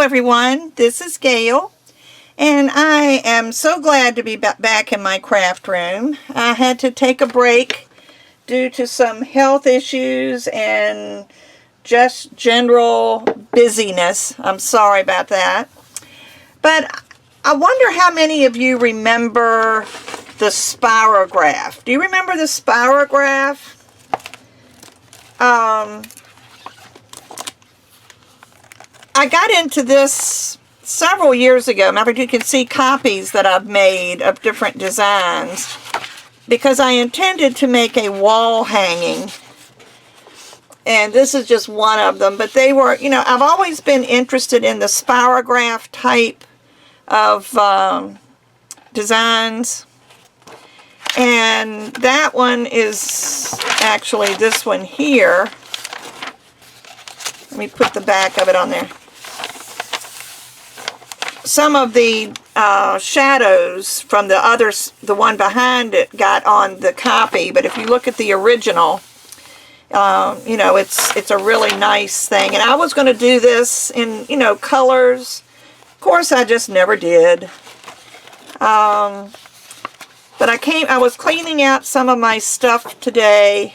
everyone, this is Gayle, and I am so glad to be back in my craft room. I had to take a break due to some health issues and just general busyness. I'm sorry about that. But I wonder how many of you remember the spirograph. Do you remember the spirograph? I got into this several years ago. Matter of fact, you can see copies that I've made of different designs because I intended to make a wall hanging. And this is just one of them. But they were, you know, I've always been interested in the spirograph type of designs. And that one is actually this one here. Let me put the back of it on there. Some of the shadows from the one behind it got on the copy, but if you look at the original, you know, it's a really nice thing. And I was going to do this in, you know, colors. Of course, I just never did. But I was cleaning out some of my stuff today,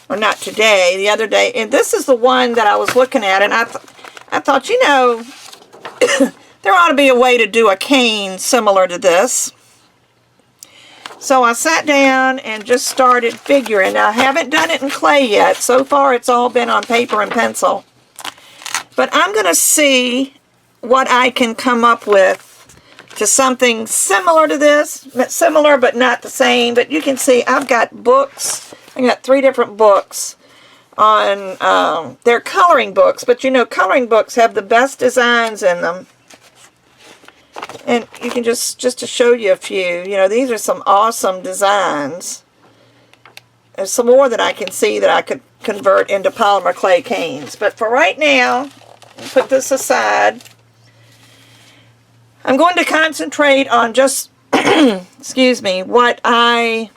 or not today, the other day, and this is the one that I was looking at, and I thought, you know, there ought to be a way to do a cane similar to this. So I sat down and just started figuring. Now, I haven't done it in clay yet. So far, it's all been on paper and pencil. But I'm going to see what I can come up with to something similar to this. Similar, but not the same. But you can see I've got books. I got 3 different books on, they're coloring books. But, you know, coloring books have the best designs in them. And you can just to show you a few, you know, these are some awesome designs. There's some more that I can see that I could convert into polymer clay canes. But for right now, put this aside. I'm going to concentrate on just, excuse me, the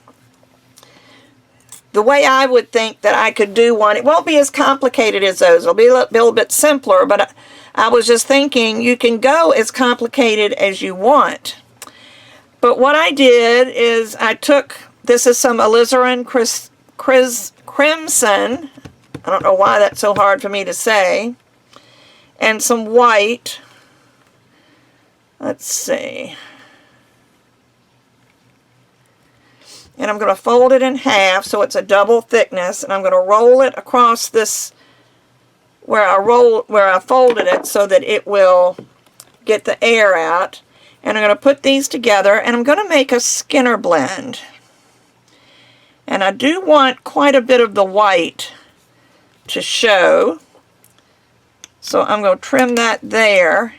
way I would think that I could do one. It won't be as complicated as those. It'll be a little bit simpler, but I was just thinking you can go as complicated as you want. But what I did is I took, this is some alizarin crimson. I don't know why that's so hard for me to say. And some white. Let's see. And I'm going to fold it in half so it's a double thickness. And I'm going to roll it across this where I folded it so that it will get the air out. And I'm going to put these together and I'm going to make a Skinner blend. And I do want quite a bit of the white to show. So I'm going to trim that there.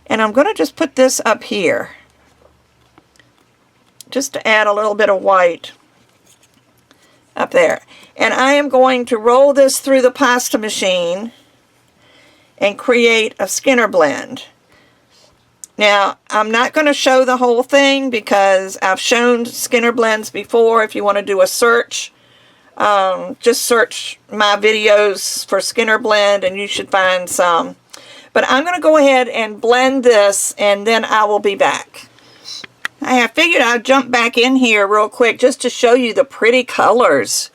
And I'm going to just put this up here. Just to add a little bit of white up there. And I am going to roll this through the pasta machine and create a Skinner blend. Now, I'm not going to show the whole thing because I've shown Skinner blends before. If you want to do a search, just search my videos for Skinner blend and you should find some. But I'm going to go ahead and blend this and then I will be back. I figured I'd jump back in here real quick just to show you the pretty colors.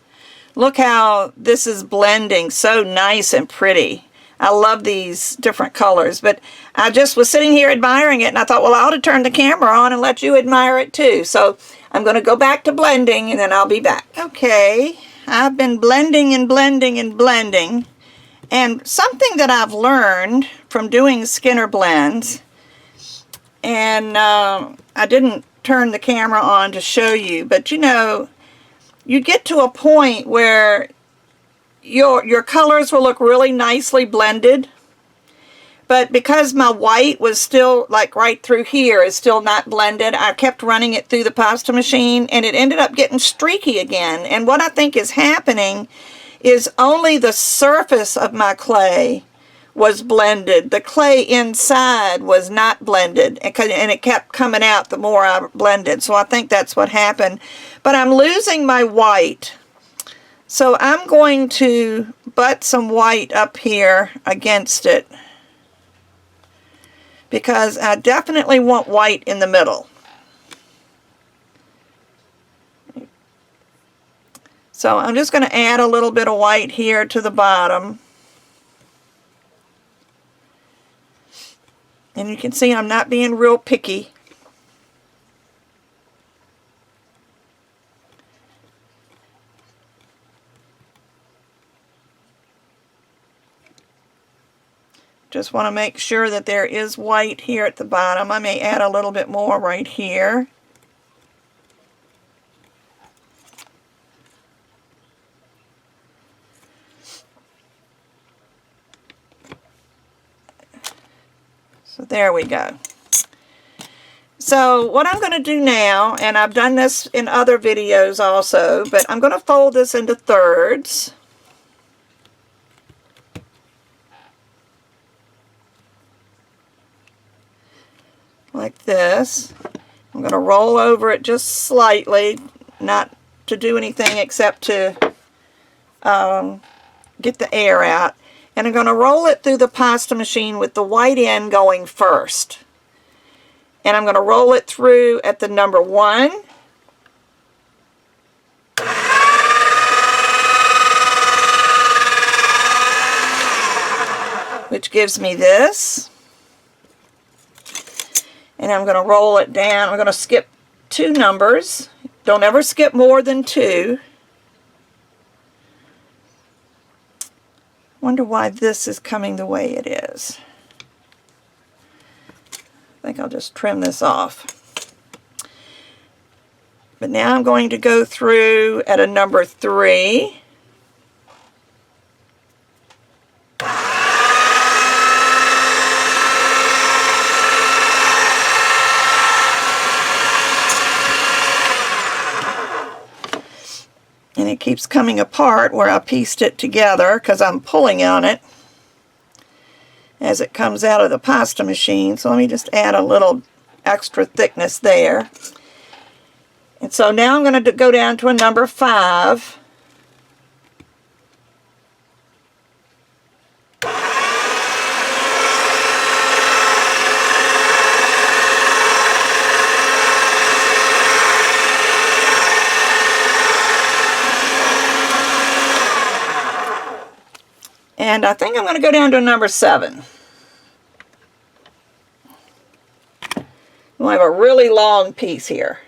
Look how this is blending so nice and pretty. I love these different colors, but I just was sitting here admiring it and I thought, well, I ought to turn the camera on and let you admire it too. So I'm going to go back to blending and then I'll be back. Okay, I've been blending and blending and blending. And something that I've learned from doing Skinner blends, and I didn't turn the camera on to show you, but you know, you get to a point where your colors will look really nicely blended, but because my white was still like right through here is still not blended, I kept running it through the pasta machine and it ended up getting streaky again. And what I think is happening is only the surface of my clay was blended. The clay inside was not blended, and it kept coming out the more I blended. So I think that's what happened. But I'm losing my white. So I'm going to butt some white up here against it. because I definitely want white in the middle. So I'm just going to add a little bit of white here to the bottom. And you can see I'm not being real picky. Just want to make sure that there is white here at the bottom. I may add a little bit more right here. So there we go. So what I'm going to do now, and I've done this in other videos also, but I'm going to fold this into thirds. Like this. I'm going to roll over it just slightly, not to do anything except to get the air out. And I'm going to roll it through the pasta machine with the white end going first. And I'm going to roll it through at the number 1. Which gives me this. And I'm going to roll it down. I'm going to skip 2 numbers. Don't ever skip more than 2. Wonder why this is coming the way it is. I think I'll just trim this off. But now I'm going to go through at a number 3. And it keeps coming apart where I pieced it together because I'm pulling on it as it comes out of the pasta machine. So let me just add a little extra thickness there. And so now I'm going to go down to a number 5. And I think I'm going to go down to a number 7. We'll have a really long piece here.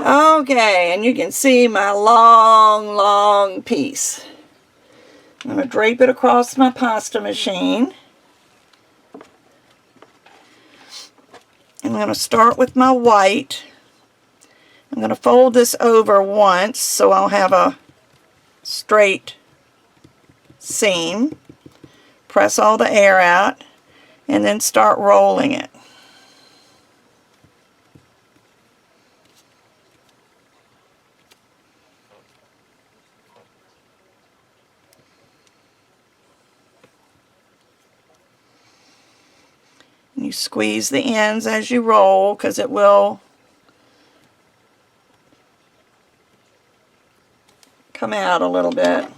Okay, and you can see my long piece. I'm going to drape it across my pasta machine. I'm going to start with my white. I'm going to fold this over once so I'll have a straight seam. Press all the air out and then start rolling it. You squeeze the ends as you roll because it will come out a little bit.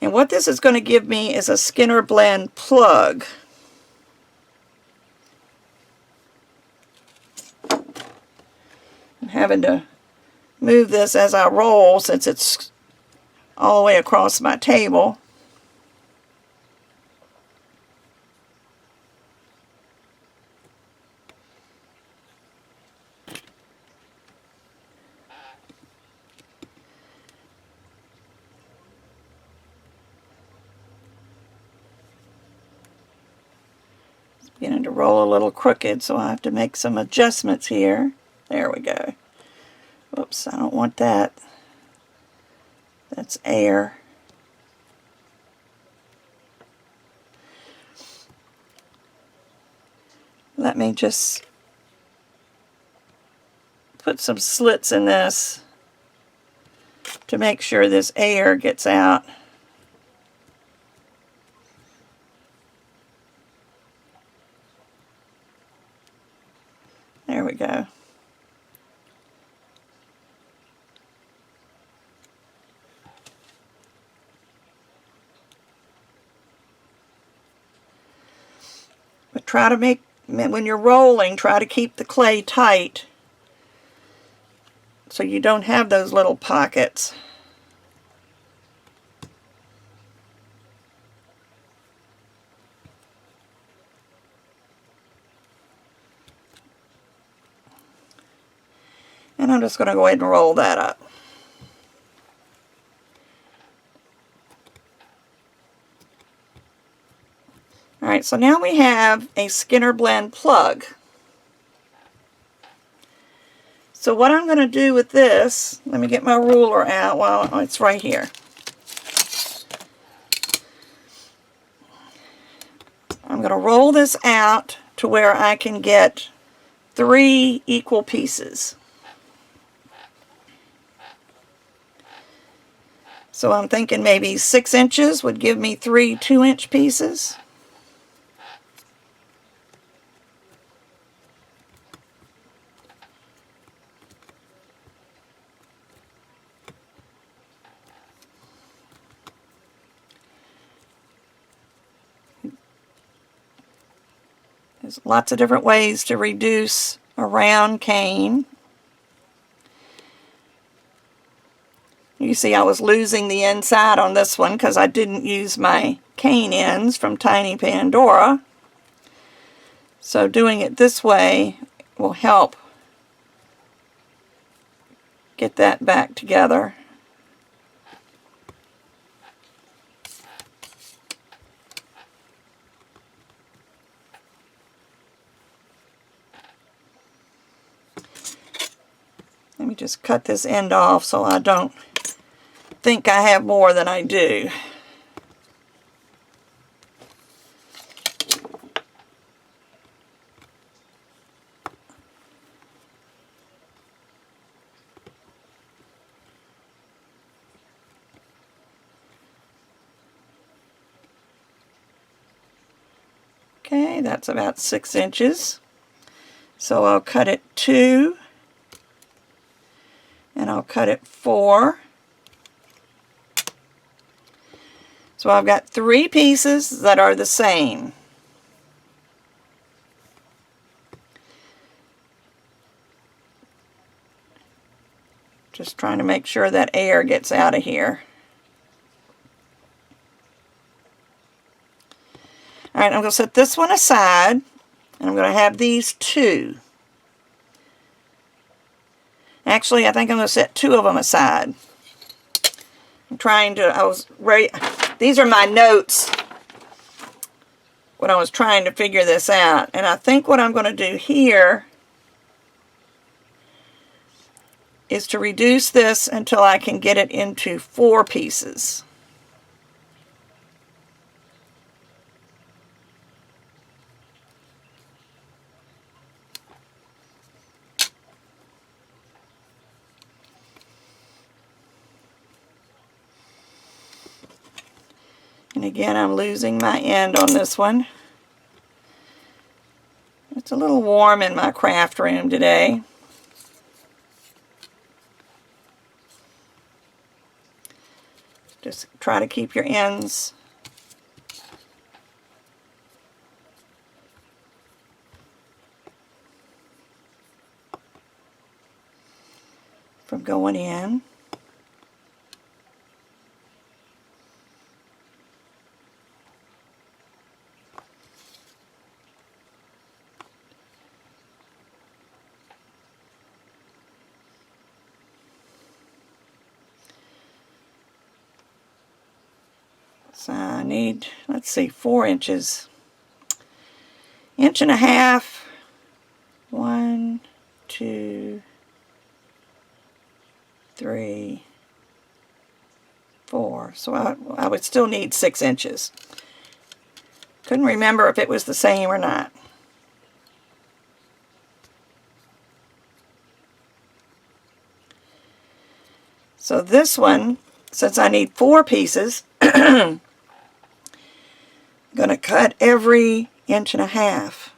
And what this is going to give me is a Skinner Blend plug. I'm having to move this as I roll since it's all the way across my table. Beginning to roll a little crooked, so I have to make some adjustments here. There we go. Whoops, I don't want that. That's air. Let me just put some slits in this to make sure this air gets out. There we go. But try to make, when you're rolling, try to keep the clay tight so you don't have those little pockets. And I'm just going to go ahead and roll that up. Alright, so now we have a Skinner Blend plug. So what I'm going to do with this, let me get my ruler out while it's right here. I'm going to roll this out to where I can get 3 equal pieces. So I'm thinking maybe 6 inches would give me 3 2-inch pieces. There's lots of different ways to reduce a round cane. You see I was losing the inside on this one because I didn't use my cane ends from Tiny Pandora. So doing it this way will help get that back together. Let me just cut this end off so I don't think I have more than I do. Okay, that's about 6 inches. So I'll cut it 2. And I'll cut it 4. So I've got 3 pieces that are the same. Just trying to make sure that air gets out of here. Alright, I'm going to set this one aside, and I'm going to have these 2. Actually, I think I'm going to set 2 of them aside. I'm trying to, these are my notes when I was trying to figure this out. And I think what I'm going to do here is to reduce this until I can get it into 4 pieces. And again, I'm losing my end on this one. It's a little warm in my craft room today. Just try to keep your ends from going in. So I need, let's see, 4 inches. 1.5 inches. 1, 2, 3, 4. So I would still need 6 inches. Couldn't remember if it was the same or not. So this one, since I need 4 pieces, I'm going to cut every 1.5 inches.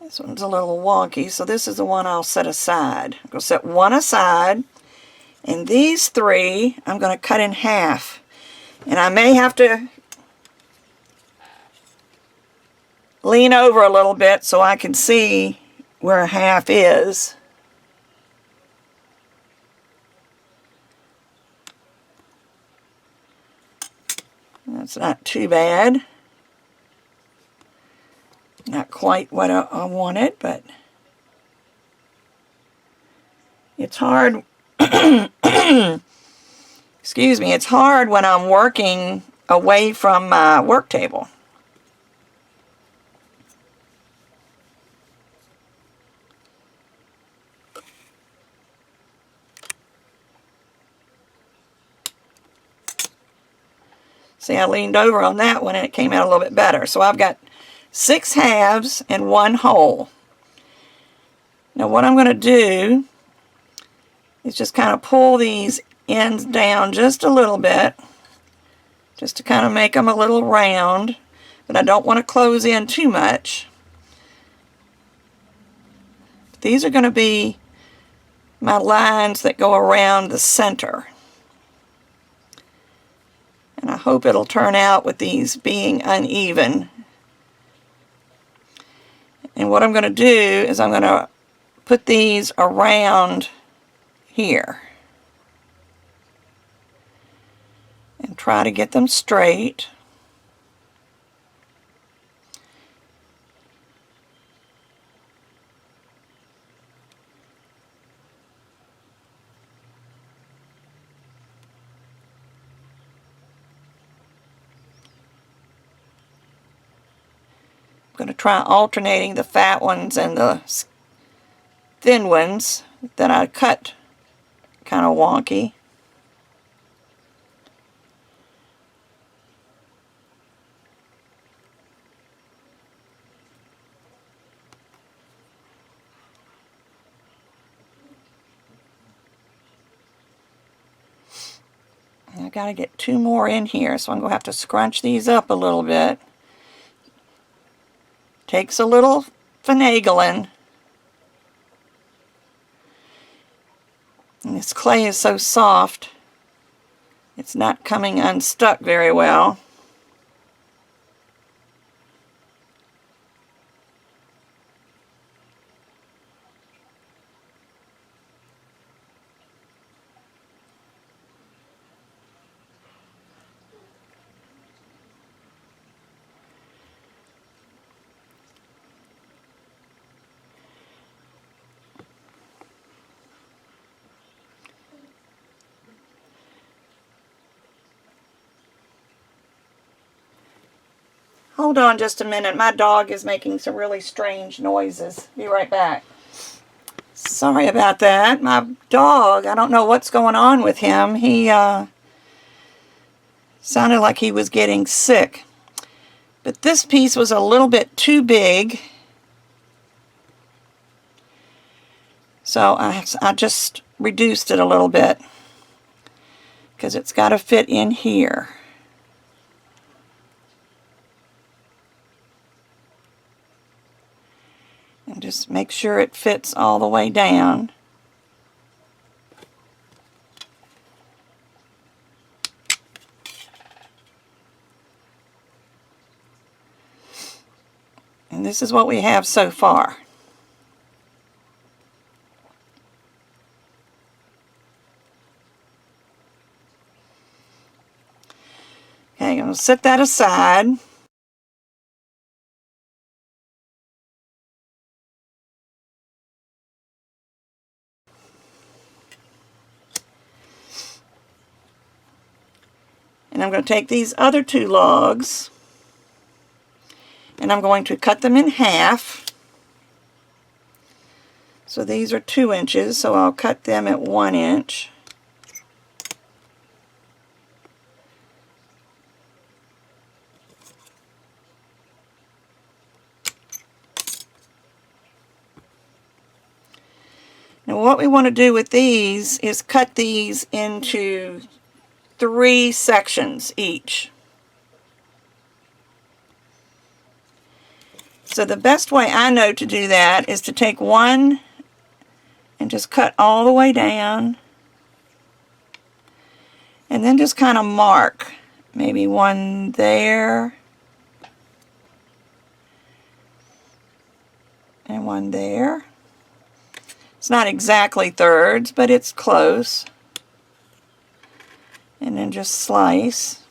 This one's a little wonky, so this is the one I'll set aside. I'm going to set one aside, and these 3 I'm going to cut in half. And I may have to lean over a little bit so I can see where a half is. That's not too bad. Not quite what I wanted, but it's hard. Excuse me, it's hard when I'm working away from my work table. See, I leaned over on that one and it came out a little bit better. So I've got 6 halves and 1 whole. Now what I'm going to do is just kind of pull these ends down just a little bit, just to kind of make them a little round, but I don't want to close in too much. These are going to be my lines that go around the center. And I hope it'll turn out with these being uneven. And what I'm going to do is I'm going to put these around here and try to get them straight. I'm going to try alternating the fat ones and the thin ones that I cut kind of wonky. I got to get 2 more in here, so I'm going to have to scrunch these up a little bit. Takes a little finagling. And this clay is so soft, it's not coming unstuck very well. Hold on just a minute. My dog is making some really strange noises. Be right back. Sorry about that. My dog, I don't know what's going on with him. He sounded like he was getting sick. But this piece was a little bit too big. So I just reduced it a little bit because it's got to fit in here. And just make sure it fits all the way down. And this is what we have so far. Okay, I'm going to set that aside. And I'm going to take these other 2 logs and I'm going to cut them in half. So these are 2 inches, so I'll cut them at 1 inch. And what we want to do with these is cut these into 3 sections each. So the best way I know to do that is to take one and just cut all the way down, and then just kind of mark maybe one there and one there. It's not exactly thirds, but it's close. And then just slice.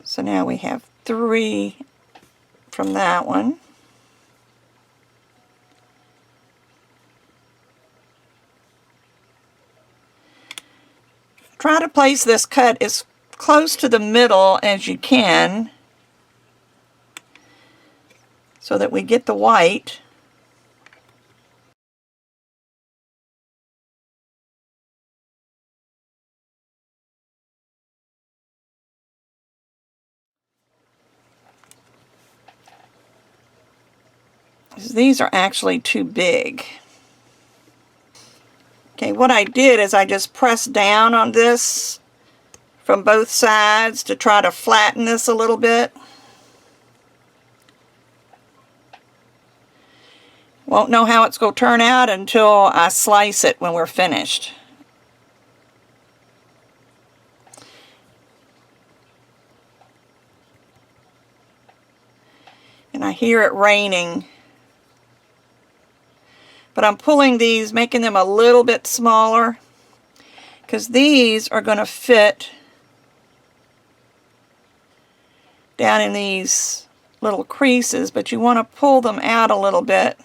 So now we have 3 from that one. Try to place this cut as close to the middle as you can so that we get the white. These are actually too big. Okay, what I did is I just pressed down on this from both sides to try to flatten this a little bit. Won't know how it's going to turn out until I slice it when we're finished. And I hear it raining. But I'm pulling these, making them a little bit smaller, because these are going to fit down in these little creases, but you want to pull them out a little bit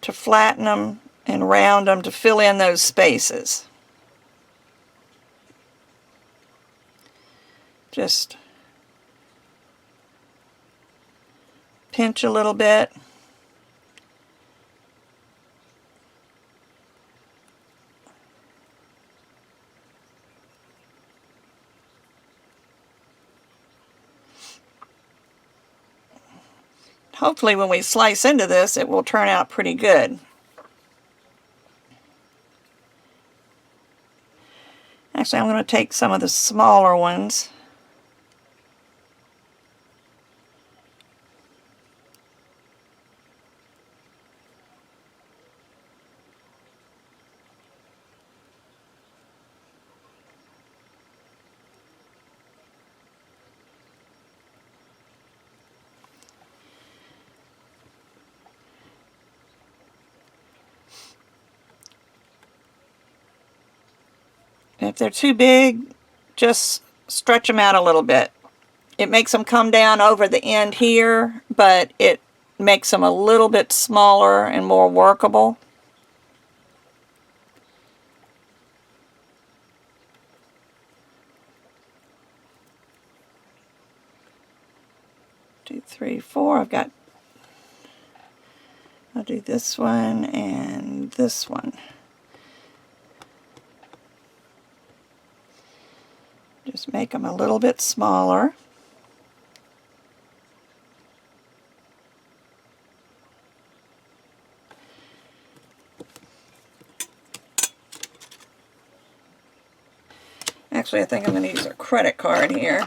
to flatten them and round them to fill in those spaces. Just pinch a little bit. Hopefully when we slice into this, it will turn out pretty good. Actually, I'm going to take some of the smaller ones. If they're too big, just stretch them out a little bit. It makes them come down over the end here, but it makes them a little bit smaller and more workable. Two, three, four. I'll do this one and this one. Just make them a little bit smaller. Actually, I think I'm going to use a credit card here.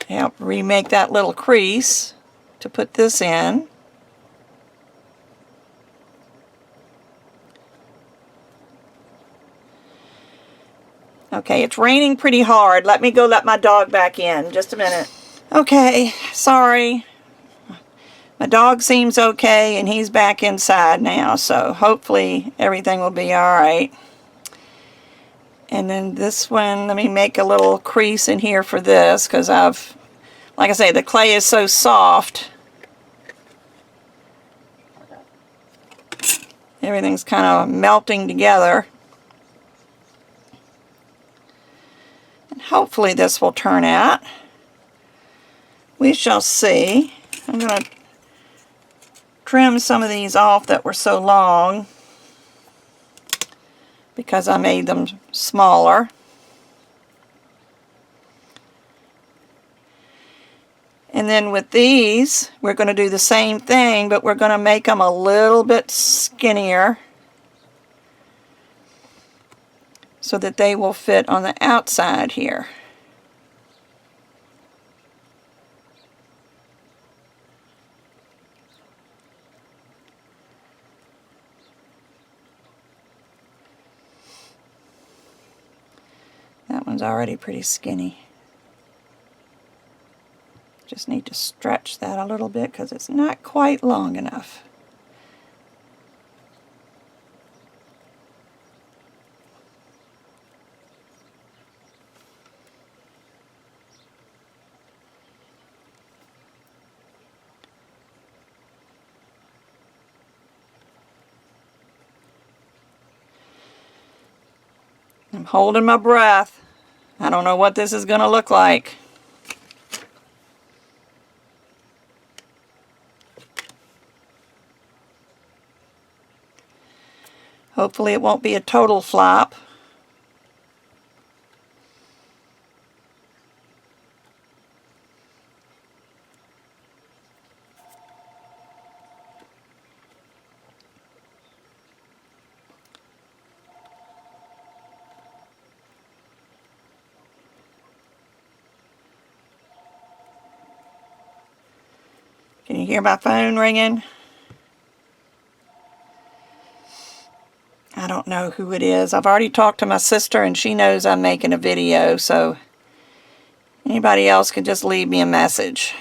Help remake that little crease to put this in. Okay, it's raining pretty hard. Let me go let my dog back in. Just a minute. Okay, sorry. My dog seems okay and he's back inside now, so hopefully everything will be alright. And then this one, let me make a little crease in here for this, because like I say, the clay is so soft. Everything's kind of melting together. And hopefully this will turn out. We shall see. I'm going to trim some of these off that were so long because I made them smaller. And then with these, we're going to do the same thing, but we're going to make them a little bit skinnier so that they will fit on the outside here. That one's already pretty skinny. Just need to stretch that a little bit because it's not quite long enough. I'm holding my breath. I don't know what this is going to look like. Hopefully it won't be a total flop. Can you hear my phone ringing? I don't know who it is. I've already talked to my sister and she knows I'm making a video, so anybody else can just leave me a message.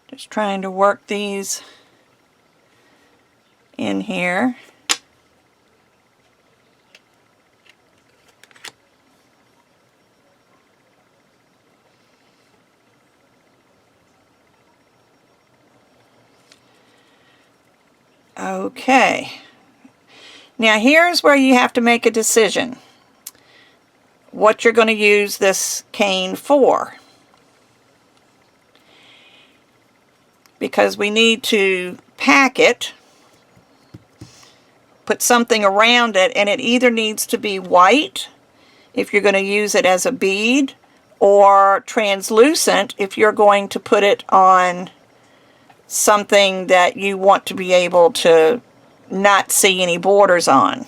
Just trying to work these in here. Okay, now here's where you have to make a decision what you're going to use this cane for, because we need to pack it, put something around it, and it either needs to be white if you're going to use it as a bead, or translucent if you're going to put it on something that you want to be able to not see any borders on.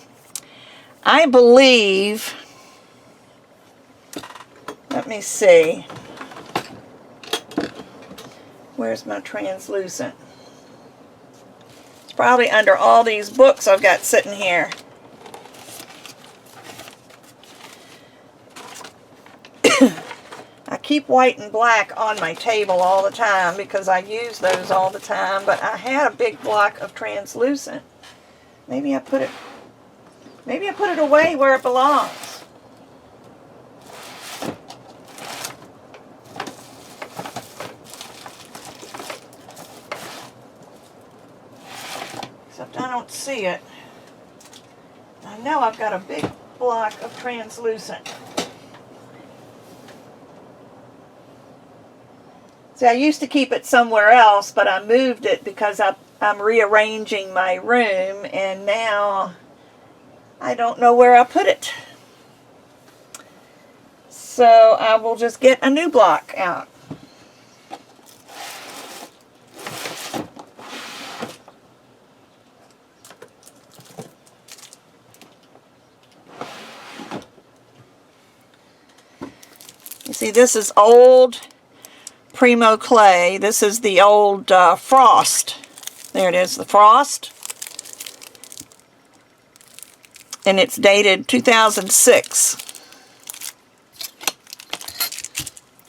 I believe, let me see, where's my translucent? It's probably under all these books I've got sitting here. I keep white and black on my table all the time because I use those all the time, but I had a big block of translucent. Maybe I put it away where it belongs. Except I don't see it. I know I've got a big block of translucent. See, I used to keep it somewhere else, but I moved it because I'm rearranging my room, and now I don't know where I put it. So I will just get a new block out. You see, this is old Primo clay. This is the old Frost. There it is, the Frost. And it's dated 2006.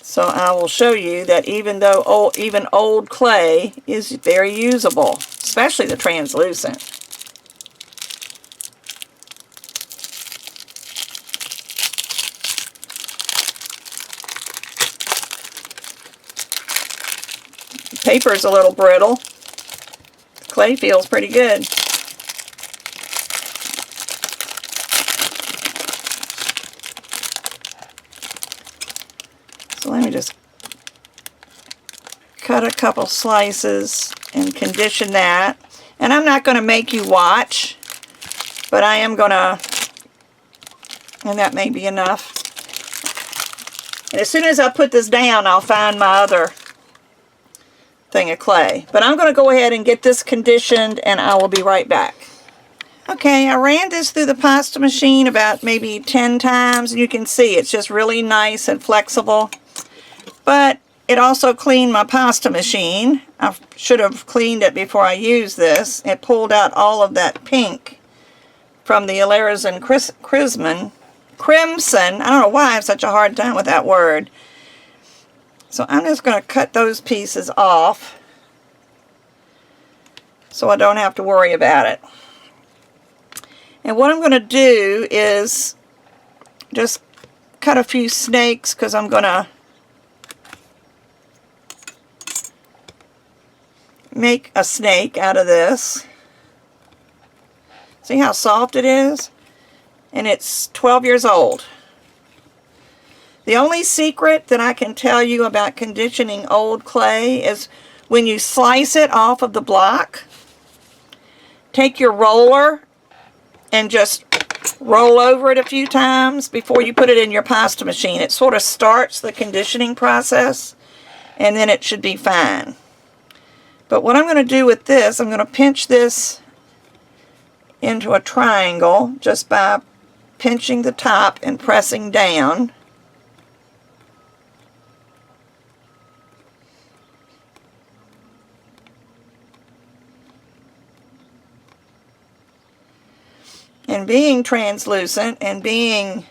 So I will show you that even though even old clay is very usable, especially the translucent. Paper is a little brittle. Clay feels pretty good. So let me just cut a couple slices and condition that. And I'm not going to make you watch, but I am going to, and that may be enough. And as soon as I put this down, I'll find my other thing of clay. But I'm going to go ahead and get this conditioned, and I will be right back. Okay, I ran this through the pasta machine about maybe 10 times, and you can see it's just really nice and flexible. But it also cleaned my pasta machine. I should have cleaned it before I used this. It pulled out all of that pink from the alizarin crimson. I don't know why I have such a hard time with that word. So I'm just going to cut those pieces off so I don't have to worry about it. And what I'm going to do is just cut a few snakes, because I'm going to make a snake out of this. See how soft it is? And it's 12 years old. The only secret that I can tell you about conditioning old clay is when you slice it off of the block, take your roller and just roll over it a few times before you put it in your pasta machine. It sort of starts the conditioning process, and then it should be fine. But what I'm going to do with this, I'm going to pinch this into a triangle just by pinching the top and pressing down. And being translucent and being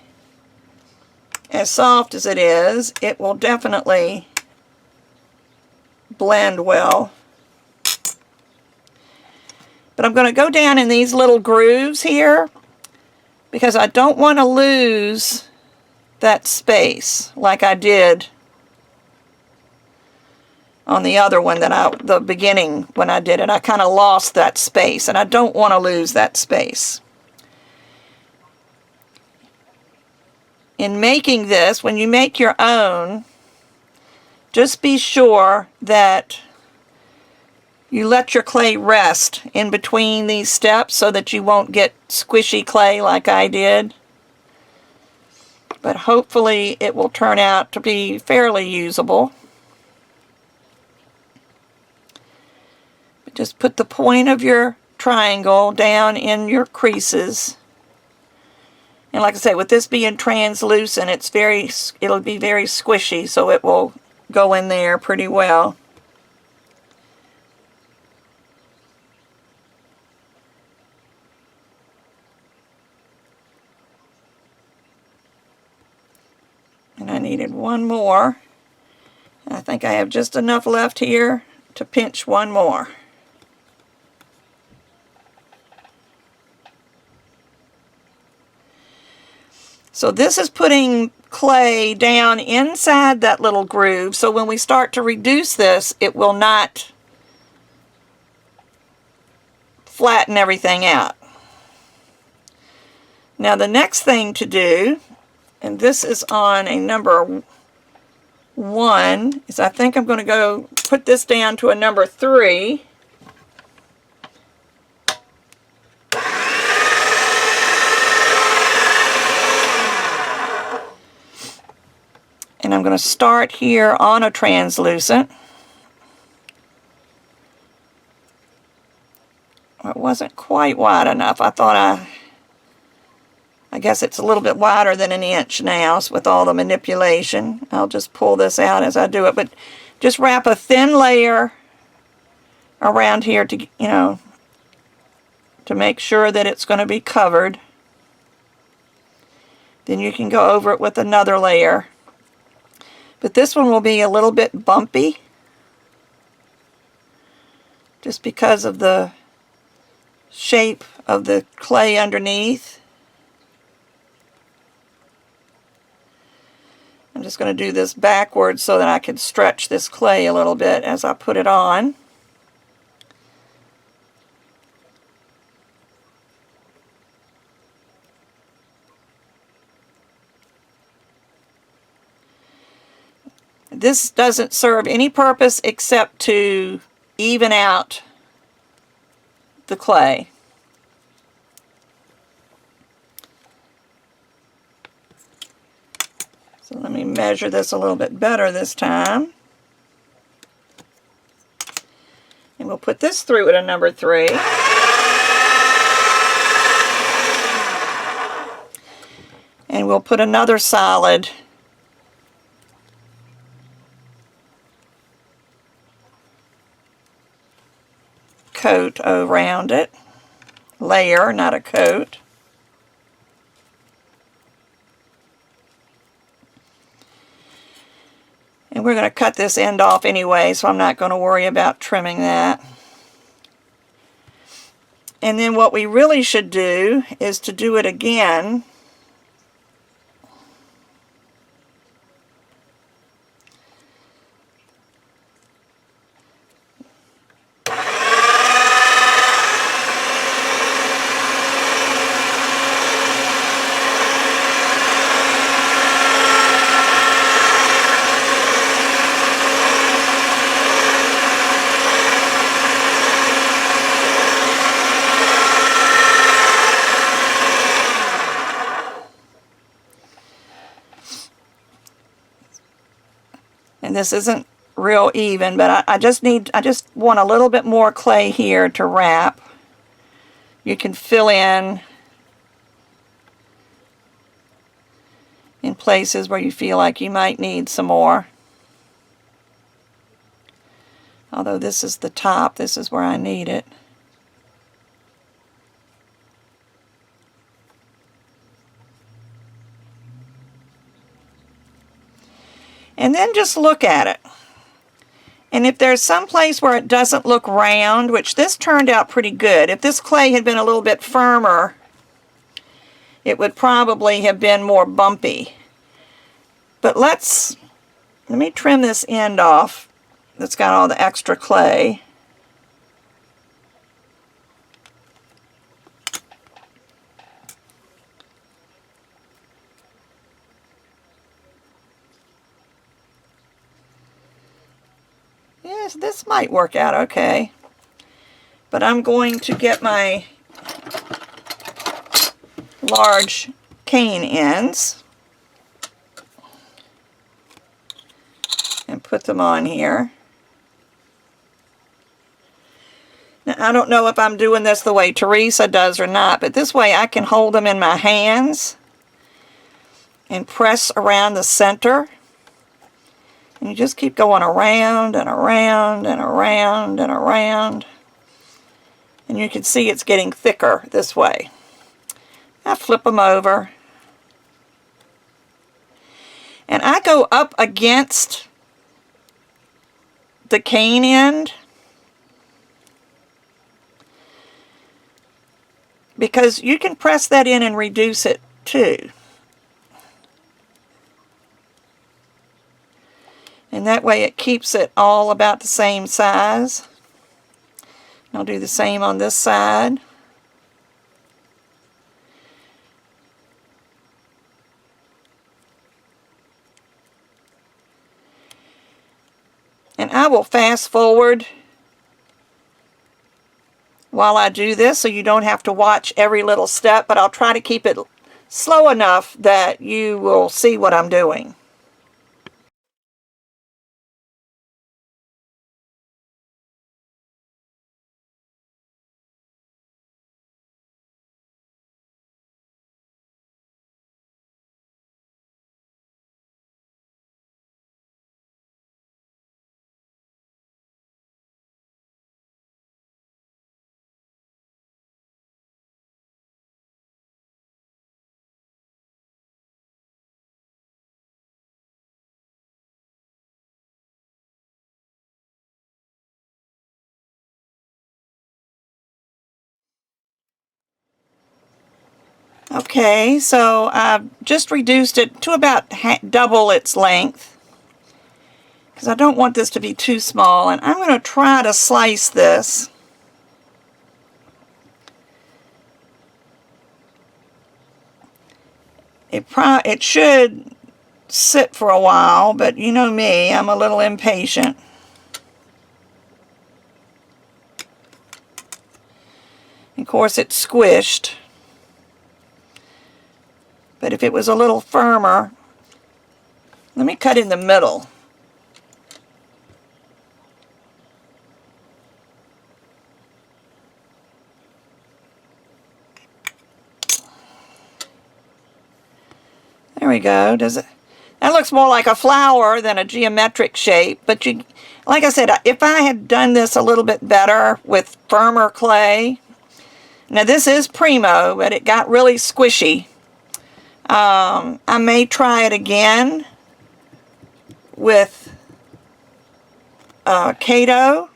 as soft as it is, it will definitely blend well. But I'm going to go down in these little grooves here because I don't want to lose that space like I did on the other one that the beginning when I did it. I kind of lost that space, and I don't want to lose that space. In making this, when you make your own, just be sure that you let your clay rest in between these steps so that you won't get squishy clay like I did. But hopefully it will turn out to be fairly usable. Just put the point of your triangle down in your creases. And like I say, with this being translucent, it'll be very squishy, so it will go in there pretty well. And I needed one more. I think I have just enough left here to pinch one more. So this is putting clay down inside that little groove, so when we start to reduce this, it will not flatten everything out. Now the next thing to do, and this is on a number 1, is I think I'm going to go put this down to a number 3. And I'm going to start here on a translucent. It wasn't quite wide enough. I thought I guess it's a little bit wider than an inch now with all the manipulation. I'll just pull this out as I do it. But just wrap a thin layer around here to, to make sure that it's going to be covered. Then you can go over it with another layer. But this one will be a little bit bumpy, just because of the shape of the clay underneath. I'm just going to do this backwards so that I can stretch this clay a little bit as I put it on. this doesn't serve any purpose except to even out the clay. So let me measure this a little bit better this time. And we'll put this through at a number 3. And we'll put another solid coat around it. Layer, not a coat. And we're going to cut this end off anyway, so I'm not going to worry about trimming that. And then what we really should do is to do it again. And this isn't real even, but I just want a little bit more clay here to wrap. You can fill in places where you feel like you might need some more. Although this is the top, this is where I need it. And then just look at it. And if there's some place where it doesn't look round, which this turned out pretty good. If this clay had been a little bit firmer, it would probably have been more bumpy. But let me trim this end off that's got all the extra clay. Yes, this might work out okay. But I'm going to get my large cane ends and put them on here. Now, I don't know if I'm doing this the way Teresa does or not, but this way I can hold them in my hands and press around the center. And you just keep going around and around and around and around. And you can see it's getting thicker this way. I flip them over. And I go up against the cane end because you can press that in and reduce it too. And that way it keeps it all about the same size. I'll do the same on this side. And I will fast forward while I do this so you don't have to watch every little step, but I'll try to keep it slow enough that you will see what I'm doing. Okay, so I've just reduced it to about double its length because I don't want this to be too small, and I'm going to try to slice this. It should sit for a while, but you know me, I'm a little impatient. Of course, it's squished. But if it was a little firmer, let me cut in the middle. There we go. Does it? That looks more like a flower than a geometric shape. But you, like I said, if I had done this a little bit better with firmer clay. Now this is Primo, but it got really squishy. I may try it again with Kato.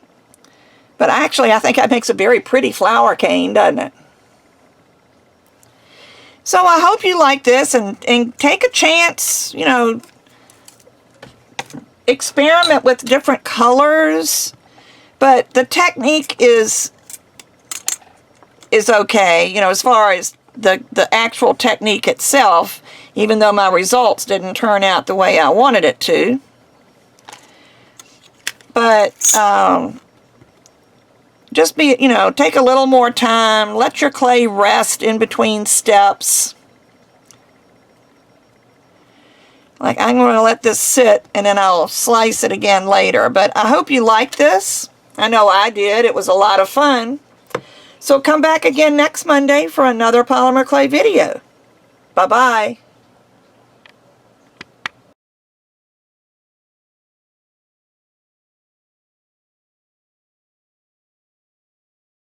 But actually, I think that makes a very pretty flower cane, doesn't it? So I hope you like this and take a chance, you know, experiment with different colors. But the technique is okay, you know, as far as the actual technique itself, even though my results didn't turn out the way I wanted it to. But just be, you know, take a little more time. Let your clay rest in between steps. Like, I'm going to let this sit and then I'll slice it again later. But I hope you liked this. I know I did. It was a lot of fun. So come back again next Monday for another polymer clay video. Bye-bye.